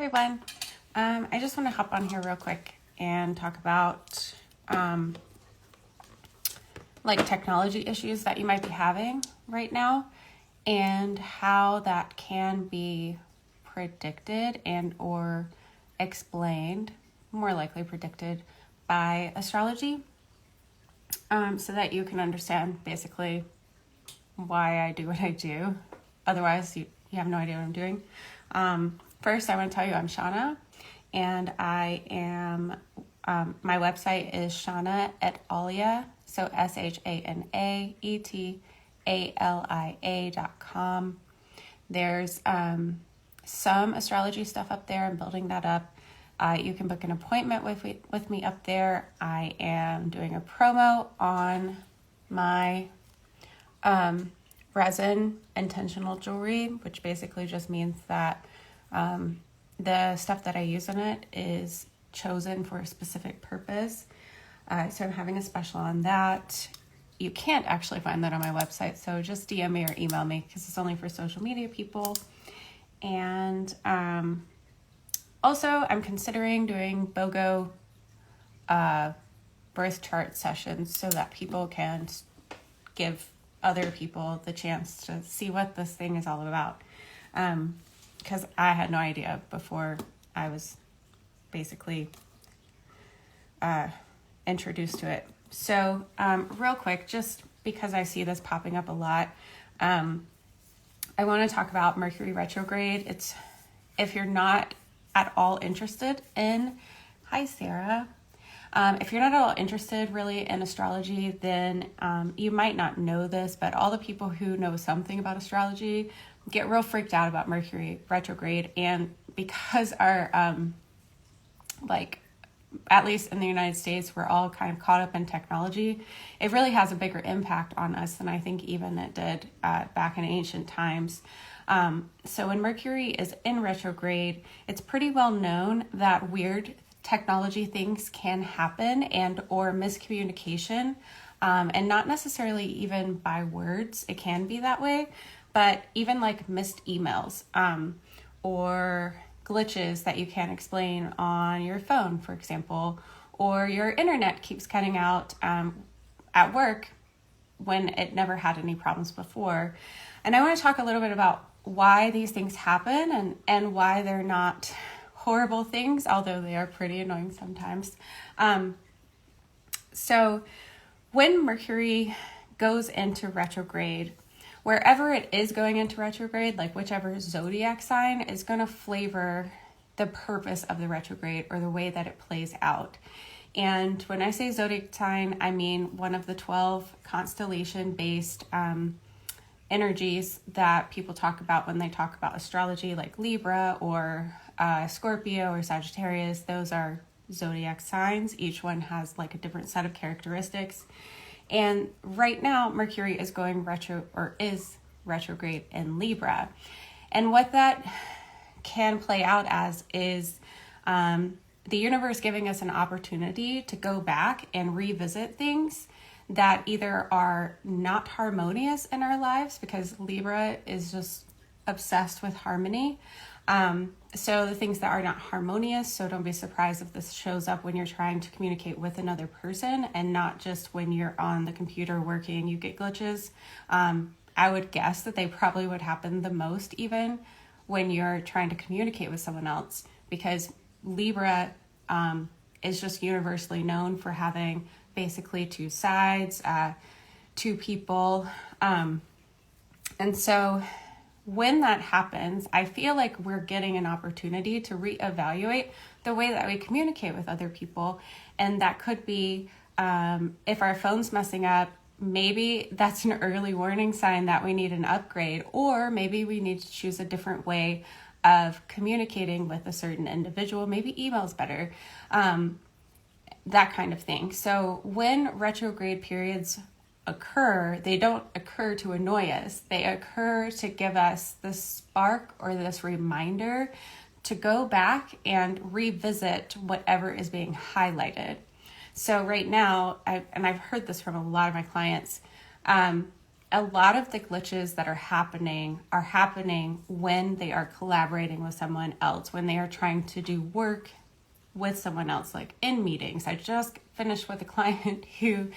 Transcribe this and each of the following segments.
everyone. I just want to hop on here real quick and talk about technology issues that you might be having right now and how that can be predicted and or explained, more likely predicted by astrology, so that you can understand basically why I do what I do. Otherwise, you have no idea what I'm doing. First, I want to tell you I'm Shana, and I am, my website is Shana at Alia, so ShanaEtalia.com. There's some astrology stuff up there. I'm building that up. You can book an appointment with me up there. I am doing a promo on my resin intentional jewelry, which basically just means that the stuff that I use in it is chosen for a specific purpose. So I'm having a special on that. You can't actually find that on my website, so just DM me or email me because it's only for social media people. And also, I'm considering doing BOGO birth chart sessions so that people can give other people the chance to see what this thing is all about. Because I had no idea before I was basically introduced to it. So real quick, just because I see this popping up a lot, I want to talk about Mercury retrograde. If you're not at all interested in, hi Sarah, if you're not at all interested really in astrology, then you might not know this, but all the people who know something about astrology get real freaked out about Mercury retrograde. And because our, at least in the United States, we're all kind of caught up in technology, it really has a bigger impact on us than I think even it did back in ancient times. So when Mercury is in retrograde, it's pretty well known that weird technology things can happen and or miscommunication, and not necessarily even by words. It can be that way, but even like missed emails or glitches that you can't explain on your phone, for example, or your internet keeps cutting out at work when it never had any problems before. And I want to talk a little bit about why these things happen and why they're not horrible things, although they are pretty annoying sometimes. So when Mercury goes into retrograde, wherever it is going into retrograde, like whichever zodiac sign, is going to flavor the purpose of the retrograde or the way that it plays out. And when I say zodiac sign, I mean one of the 12 constellation-based energies that people talk about when they talk about astrology, like Libra or Scorpio or Sagittarius. Those are zodiac signs. Each one has like a different set of characteristics. And right now, Mercury is going retrograde in Libra. And what that can play out as is the universe giving us an opportunity to go back and revisit things that either are not harmonious in our lives, because Libra is just obsessed with harmony. So the things that are not harmonious, so don't be surprised if this shows up when you're trying to communicate with another person and not just when you're on the computer working, you get glitches. I would guess that they probably would happen the most even when you're trying to communicate with someone else, because Libra is just universally known for having basically two sides, two people. And so when that happens, I feel like we're getting an opportunity to reevaluate the way that we communicate with other people. And that could be, if our phone's messing up, maybe that's an early warning sign that we need an upgrade, or maybe we need to choose a different way of communicating with a certain individual. Maybe email's better, that kind of thing. So when retrograde periods occur, they don't occur to annoy us. They occur to give us this spark or this reminder to go back and revisit whatever is being highlighted. So right now, I've heard this from a lot of my clients, a lot of the glitches that are happening when they are collaborating with someone else, when they are trying to do work with someone else, like in meetings. I just finished with a client who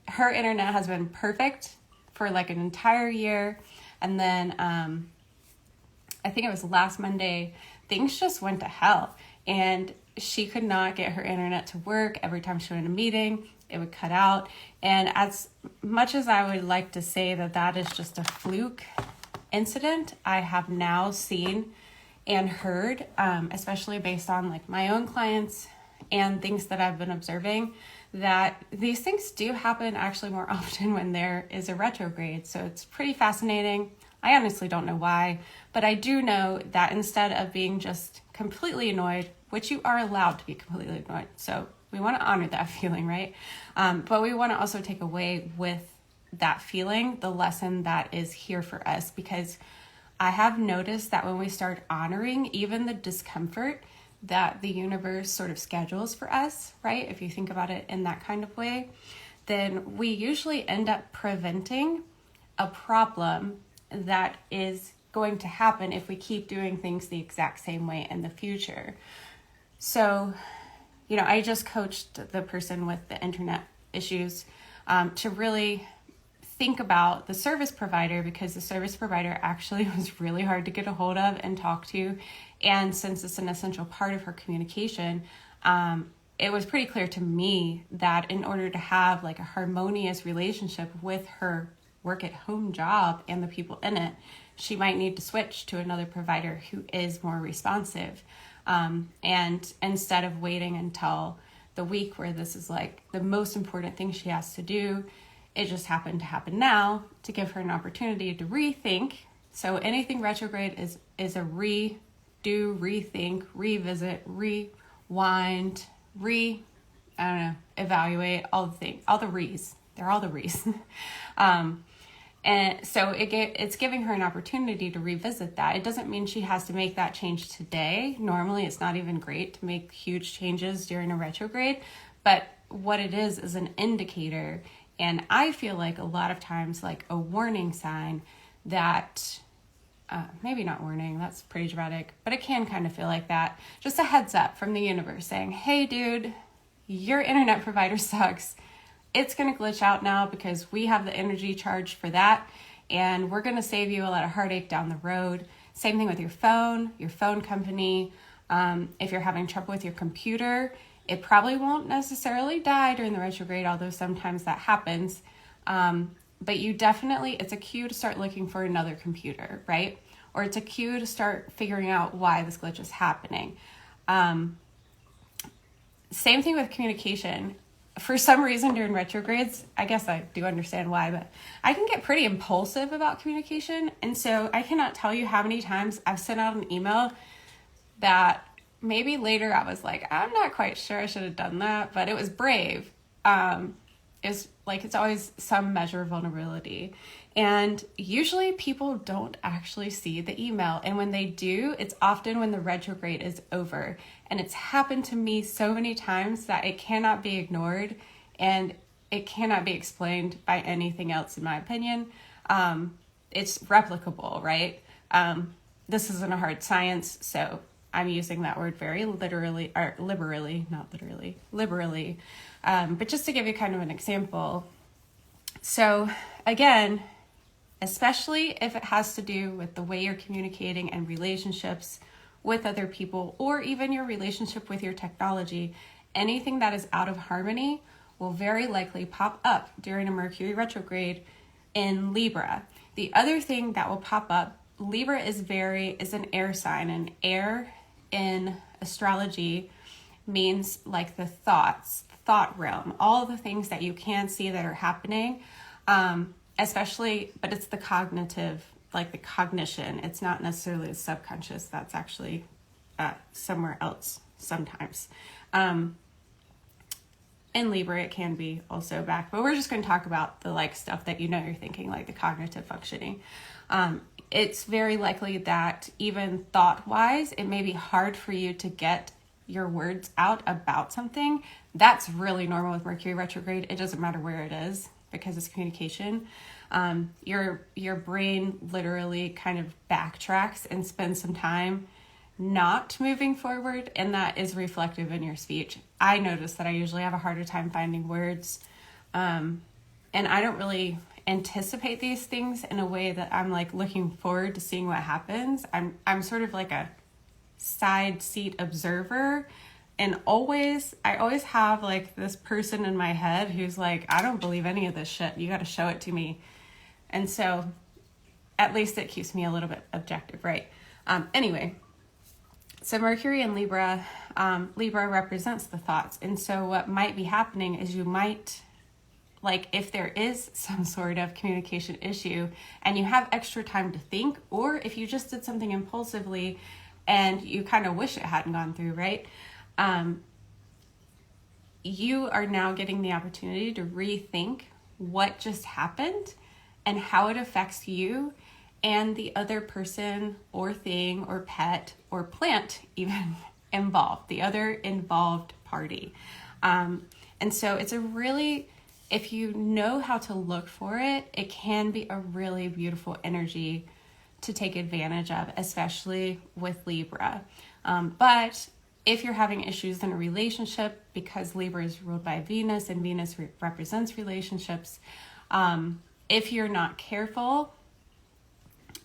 her internet has been perfect for like an entire year. And then I think it was last Monday, things just went to hell. And she could not get her internet to work. Every time she went in a meeting, it would cut out. And as much as I would like to say that that is just a fluke incident, I have now seen and heard, especially based on like my own clients and things that I've been observing, that these things do happen actually more often when there is a retrograde. So it's pretty fascinating. I honestly don't know why, but I do know that instead of being just completely annoyed, which you are allowed to be completely annoyed, so we want to honor that feeling, right? But we want to also take away with that feeling the lesson that is here for us, because I have noticed that when we start honoring even the discomfort that the universe sort of schedules for us, right? If you think about it in that kind of way, then we usually end up preventing a problem that is going to happen if we keep doing things the exact same way in the future. So, I just coached the person with the internet issues to really think about the service provider, because the service provider actually was really hard to get a hold of and talk to. And since it's an essential part of her communication, it was pretty clear to me that in order to have like a harmonious relationship with her work at home job and the people in it, she might need to switch to another provider who is more responsive. And instead of waiting until the week where this is like the most important thing she has to do, it just happened to happen now to give her an opportunity to rethink. So anything retrograde is a redo, rethink, revisit, rewind, evaluate, all the things, all the re's. They're all the re's. And so it's giving her an opportunity to revisit that. It doesn't mean she has to make that change today. Normally, it's not even great to make huge changes during a retrograde. But what it is an indicator. And I feel like a lot of times like a warning sign that, maybe not warning, that's pretty dramatic, but it can kind of feel like that. Just a heads up from the universe saying, hey, dude, your internet provider sucks. It's going to glitch out now because we have the energy charge for that, and we're going to save you a lot of heartache down the road. Same thing with your phone company. If you're having trouble with your computer, it probably won't necessarily die during the retrograde, although sometimes that happens. But you definitely, it's a cue to start looking for another computer, right? Or it's a cue to start figuring out why this glitch is happening. Same thing with communication. For some reason during retrogrades, I guess I do understand why, but I can get pretty impulsive about communication. And so I cannot tell you how many times I've sent out an email that maybe later I was like, I'm not quite sure I should have done that, but it was brave. It's always some measure of vulnerability. And usually people don't actually see the email. And when they do, it's often when the retrograde is over. And it's happened to me so many times that it cannot be ignored and it cannot be explained by anything else, in my opinion. It's replicable, right? This isn't a hard science, so I'm using that word very literally, or liberally, not literally, liberally. But just to give you kind of an example. So again, especially if it has to do with the way you're communicating and relationships with other people, or even your relationship with your technology, anything that is out of harmony will very likely pop up during a Mercury retrograde in Libra. The other thing that will pop up, Libra is an air sign, and air in astrology means like the thought realm, all the things that you can see that are happening, especially, but it's the cognitive, like the cognition. It's not necessarily the subconscious. That's actually somewhere else sometimes. In Libra, it can be also back, but we're just going to talk about the like stuff that you're thinking, like the cognitive functioning. It's very likely that even thought-wise, it may be hard for you to get your words out about something. That's really normal with Mercury retrograde. It doesn't matter where it is because it's communication. Your brain literally kind of backtracks and spends some time not moving forward, and that is reflective in your speech. I notice that I usually have a harder time finding words, and I don't really anticipate these things in a way that I'm like looking forward to seeing what happens. I'm sort of like a side seat observer, and I always have like this person in my head who's like, I don't believe any of this shit, you got to show it to me. And so at least it keeps me a little bit objective, right? Anyway, so Mercury in Libra, Libra represents the thoughts. And so what might be happening is you might, like if there is some sort of communication issue and you have extra time to think, or if you just did something impulsively and you kind of wish it hadn't gone through, right? You are now getting the opportunity to rethink what just happened and how it affects you and the other person or thing or pet or plant even involved, the other involved party. And so it's a really, if you know how to look for it, it can be a really beautiful energy to take advantage of, especially with Libra. But if you're having issues in a relationship, because Libra is ruled by Venus and Venus represents relationships, if you're not careful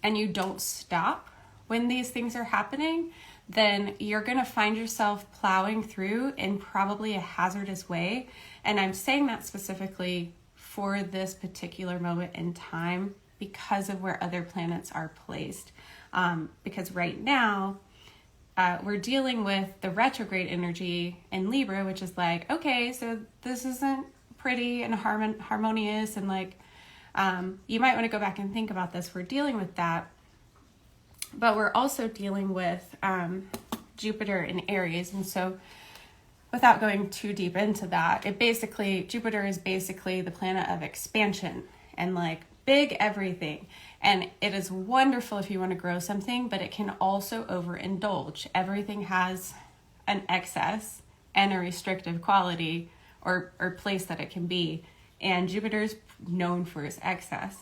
and you don't stop when these things are happening, then you're going to find yourself plowing through in probably a hazardous way. And I'm saying that specifically for this particular moment in time because of where other planets are placed. Because right now, we're dealing with the retrograde energy in Libra, which is like, okay, so this isn't pretty and harmonious, and like, you might want to go back and think about this. We're dealing with that, but we're also dealing with Jupiter in Aries. And so without going too deep into that, Jupiter is basically the planet of expansion and like big everything. And it is wonderful if you want to grow something, but it can also overindulge. Everything has an excess and a restrictive quality or place that it can be. And Jupiter's known for its excess.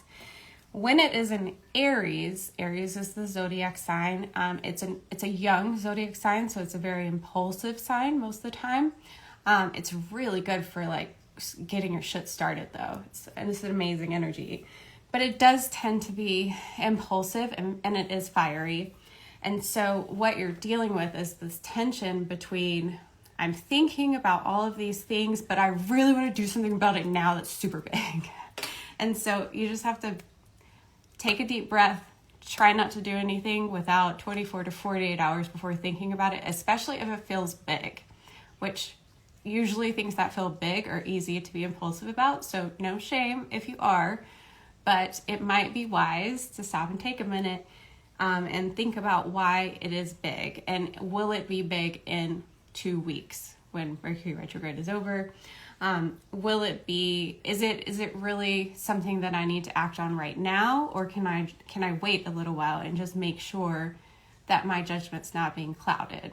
When it is in Aries, Aries is the zodiac sign. It's a young zodiac sign, so it's a very impulsive sign most of the time. It's really good for like getting your shit started though. It's an amazing energy. But it does tend to be impulsive and it is fiery. And so what you're dealing with is this tension between, I'm thinking about all of these things, but I really want to do something about it now that's super big. And so you just have to take a deep breath, try not to do anything without 24 to 48 hours before thinking about it, especially if it feels big, which usually things that feel big are easy to be impulsive about. So no shame if you are. But it might be wise to stop and take a minute and think about why it is big. And will it be big in 2 weeks when Mercury retrograde is over? Will it be, is it really something that I need to act on right now? Or can I wait a little while and just make sure that my judgment's not being clouded?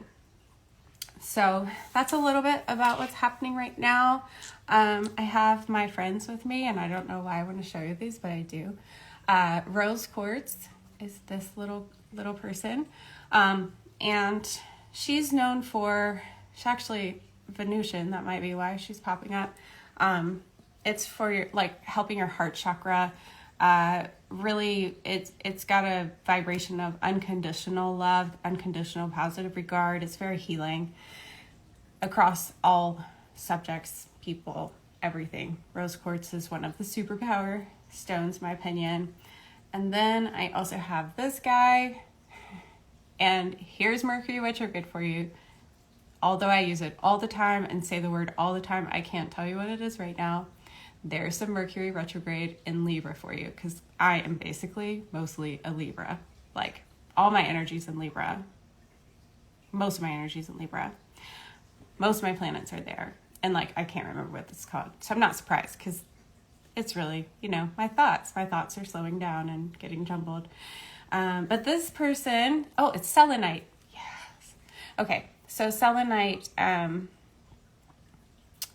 So that's a little bit about what's happening right now. I have my friends with me, and I don't know why I want to show you these, but I do. Rose Quartz is this little person. And she's known for, she's actually Venusian. That might be why she's popping up. It's for your, like, helping your heart chakra. Really, it's got a vibration of unconditional love, unconditional positive regard. It's very healing across all subjects, people, everything. Rose quartz is one of the superpower stones, in my opinion. And then I also have this guy, and here's Mercury retrograde for you. Although I use it all the time and say the word all the time, I can't tell you what it is right now. There's some Mercury retrograde in Libra for you, because I am basically mostly a Libra. Like, all my energy's in Libra. Most of my energy's in Libra. Most of my planets are there. And, like, I can't remember what this is called. So I'm not surprised, because it's really, my thoughts. My thoughts are slowing down and getting jumbled. But this person, it's selenite. Yes. Okay, so selenite,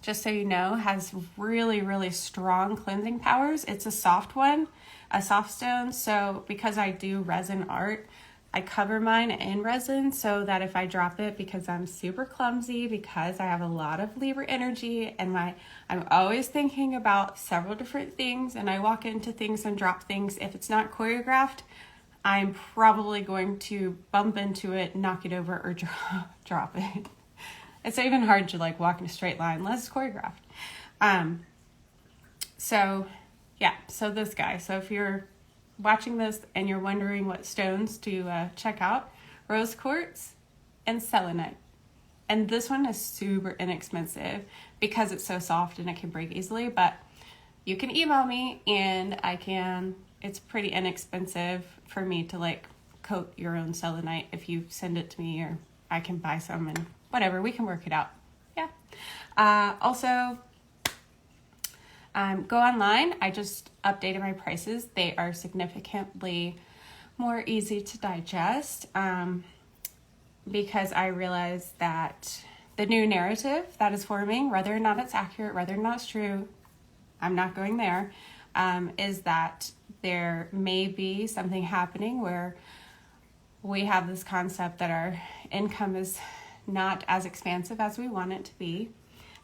just so you know, has really, really strong cleansing powers. It's a soft one, a soft stone. So because I do resin art, I cover mine in resin so that if I drop it, because I'm super clumsy, because I have a lot of Libra energy and I'm always thinking about several different things, and I walk into things and drop things. If it's not choreographed, I'm probably going to bump into it, knock it over, or drop it. It's even hard to like walk in a straight line unless it's choreographed. So yeah, so this guy. So if you're watching this and you're wondering what stones to check out, rose quartz and selenite. And this one is super inexpensive because it's so soft and it can break easily, but you can email me and it's pretty inexpensive for me to like coat your own selenite if you send it to me, or I can buy some and whatever, we can work it out. Yeah. Also, go online. I just updated my prices. They are significantly more easy to digest because I realized that the new narrative that is forming, whether or not it's accurate, whether or not it's true, I'm not going there, is that there may be something happening where we have this concept that our income is not as expansive as we want it to be.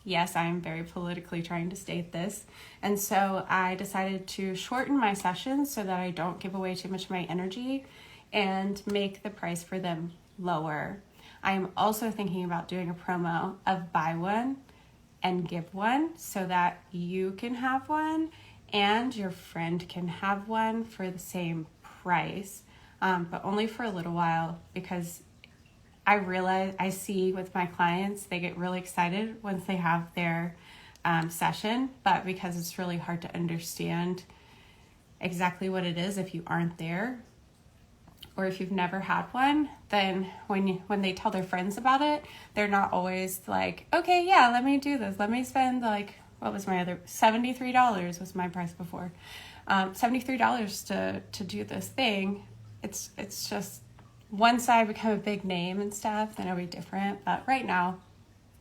Yes, I'm very politically trying to state this. And so I decided to shorten my sessions so that I don't give away too much of my energy and make the price for them lower. I am also thinking about doing a promo of buy one and give one so that you can have one and your friend can have one for the same price, but only for a little while, because I see with my clients, they get really excited once they have their session, but because it's really hard to understand exactly what it is if you aren't there, or if you've never had one, then when they tell their friends about it, they're not always like, okay, yeah, let me do this. Let me spend like, what was my other, $73 was my price before. $73 to do this thing. It's just, once I become a big name and stuff, then it'll be different. But right now,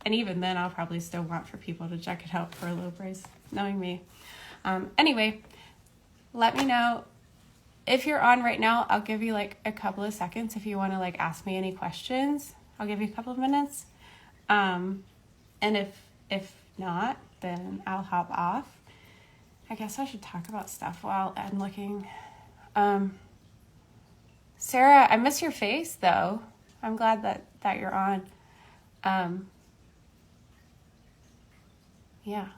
and even then, I'll probably still want for people to check it out for a low price, knowing me. Anyway, let me know. If you're on right now, I'll give you like a couple of seconds if you want to like ask me any questions. I'll give you a couple of minutes. And if not, then I'll hop off. I guess I should talk about stuff while I'm looking. Sarah, I miss your face though. I'm glad that you're on. Yeah.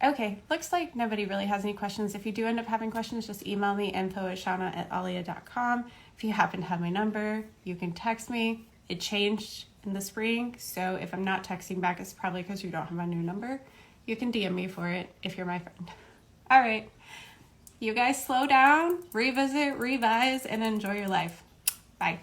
Okay, looks like nobody really has any questions. If you do end up having questions, just email me, info@shana@alia.com. If you happen to have my number, you can text me. It changed in the spring, so if I'm not texting back, it's probably because you don't have my new number. You can DM me for it if you're my friend. All right. You guys slow down, revisit, revise, and enjoy your life. Bye.